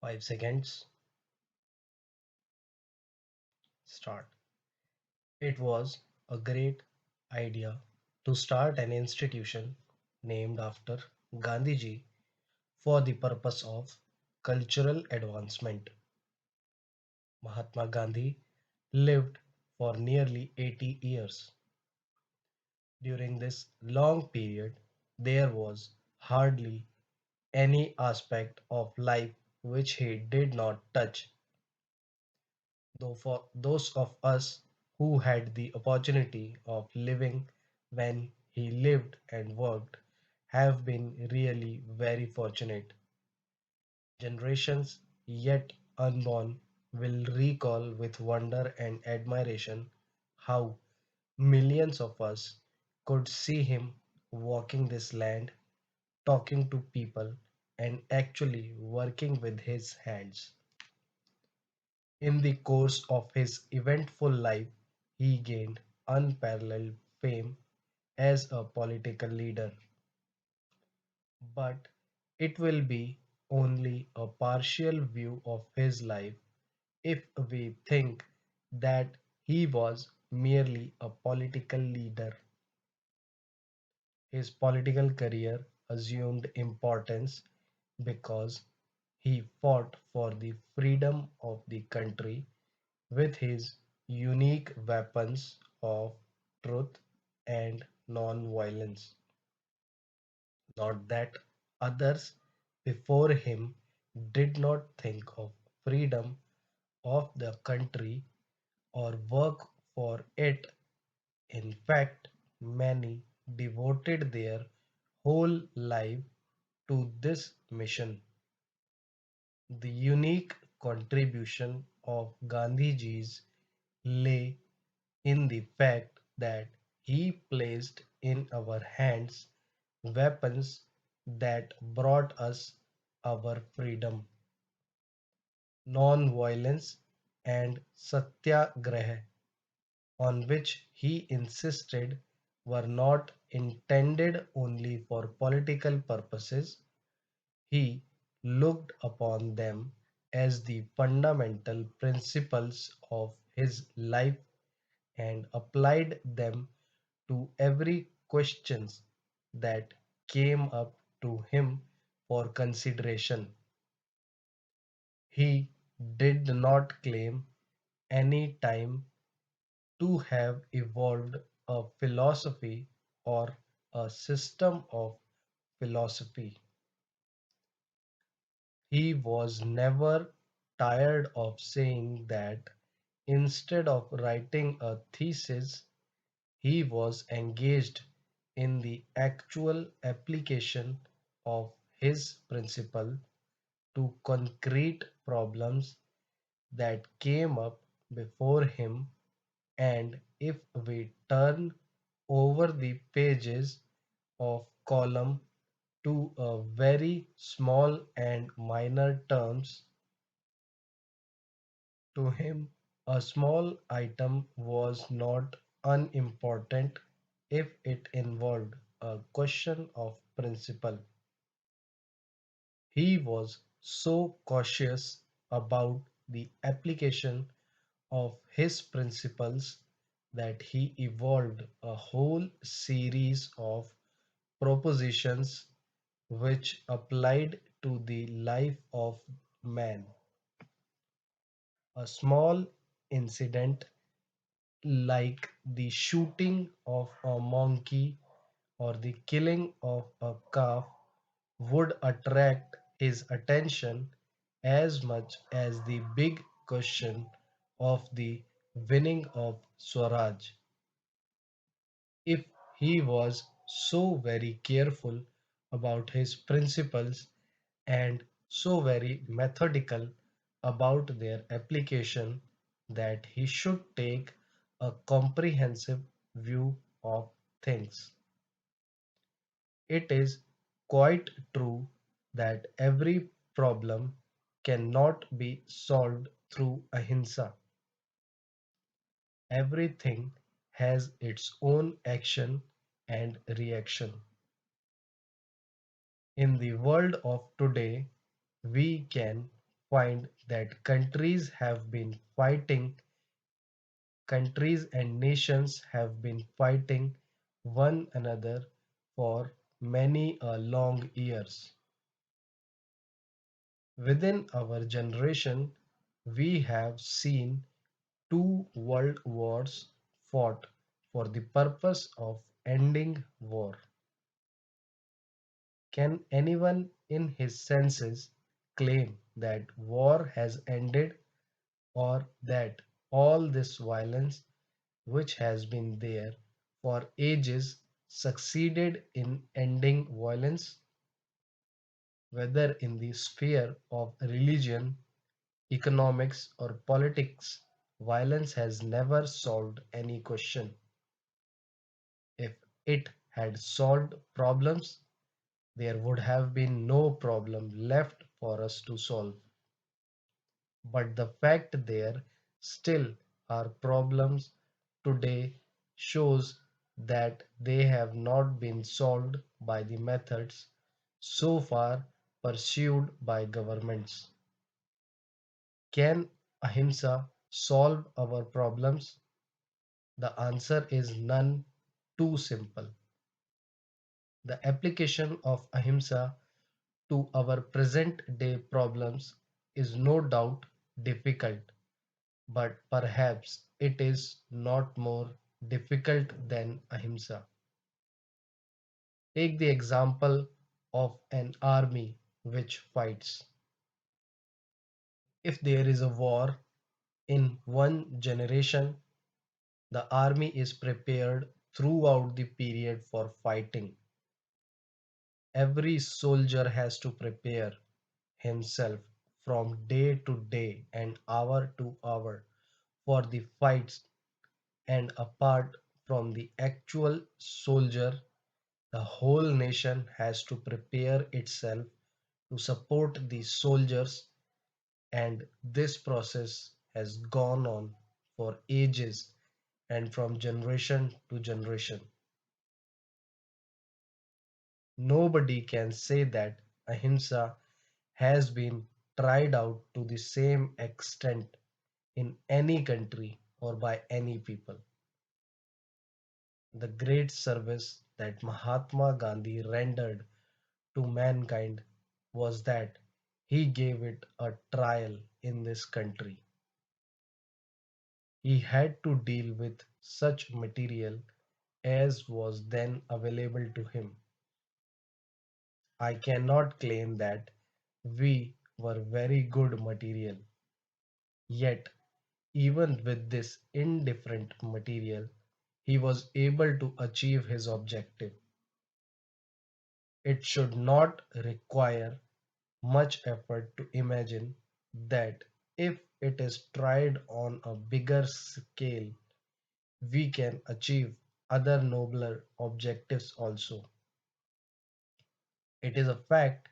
5 seconds. Start. It was a great idea to start an institution named after Gandhiji for the purpose of cultural advancement. Mahatma Gandhi lived for nearly 80 years. During this long period, there was hardly any aspect of life which he did not touch. Though for those of us who had the opportunity of living when he lived and worked have been really very fortunate. Generations yet unborn will recall with wonder and admiration how millions of us could see him walking this land, talking to people, and actually working with his hands. In the course of his eventful life, he gained unparalleled fame as a political leader. But it will be only a partial view of his life if we think that he was merely a political leader. His political career assumed importance because he fought for the freedom of the country with his unique weapons of truth and non-violence. Not that others before him did not think of freedom of the country or work for it. In fact, many devoted their whole life to this mission. The unique contribution of Gandhiji's lay in the fact that he placed in our hands weapons that brought us our freedom. Non-violence and satyagraha, on which he insisted, were not intended only for political purposes. He looked upon them as the fundamental principles of his life and applied them to every question that came up to him for consideration. He did not claim any time to have evolved a philosophy or a system of philosophy. He was never tired of saying that instead of writing a thesis, he was engaged in the actual application of his principle to concrete problems that came up before him. And if we turn over the pages of column to a very small and minor terms, to him a small item was not unimportant if it involved a question of principle. He was so cautious about the application of his principles that he evolved a whole series of propositions which applied to the life of man. A small incident like the shooting of a monkey or the killing of a calf would attract his attention as much as the big question of the winning of Swaraj. If he was so very careful about his principles and so very methodical about their application that he should take a comprehensive view of things. It is quite true that every problem cannot be solved through ahimsa. Everything has its own action and reaction. In the world of today, we can find that countries and nations have been fighting one another for many a long years. Within our generation, we have seen two world wars fought for the purpose of ending war. Can anyone in his senses claim that war has ended, or that all this violence which has been there for ages succeeded in ending violence? Whether in the sphere of religion, economics, or politics, violence has never solved any question. If it had solved problems, there would have been no problem left for us to solve. But the fact there still are problems today shows that they have not been solved by the methods so far pursued by governments. Can ahimsa solve our problems? The answer is none too simple. The application of ahimsa to our present day problems is no doubt difficult, but perhaps it is not more difficult than ahimsa. Take the example of an army which fights. If there is a war in one generation, the army is prepared throughout the period for fighting. Every soldier has to prepare himself from day to day and hour to hour for the fights, and apart from the actual soldier, the whole nation has to prepare itself to support the soldiers, and this process has gone on for ages and from generation to generation. Nobody can say that ahimsa has been tried out to the same extent in any country or by any people. The great service that Mahatma Gandhi rendered to mankind was that he gave it a trial in this country. He had to deal with such material as was then available to him. I cannot claim that we were very good material, yet, even with this indifferent material, he was able to achieve his objective. It should not require much effort to imagine that if it is tried on a bigger scale, we can achieve other nobler objectives also. It is a fact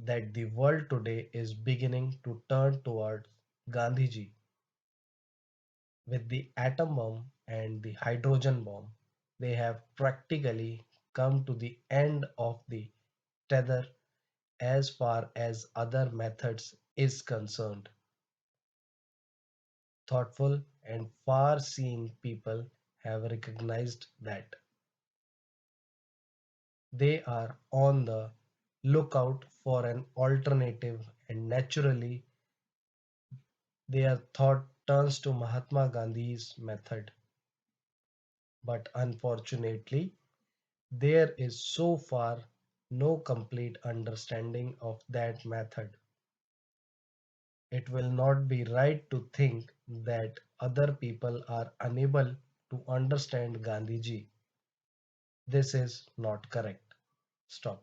that the world today is beginning to turn towards Gandhiji. With the atom bomb and the hydrogen bomb, they have practically come to the end of the tether as far as other methods is concerned. Thoughtful and far-seeing people have recognized that. They are on the lookout for an alternative, and naturally their thought turns to Mahatma Gandhi's method. But unfortunately, there is so far no complete understanding of that method. It will not be right to think that other people are unable to understand Gandhiji. This is not correct. Stop.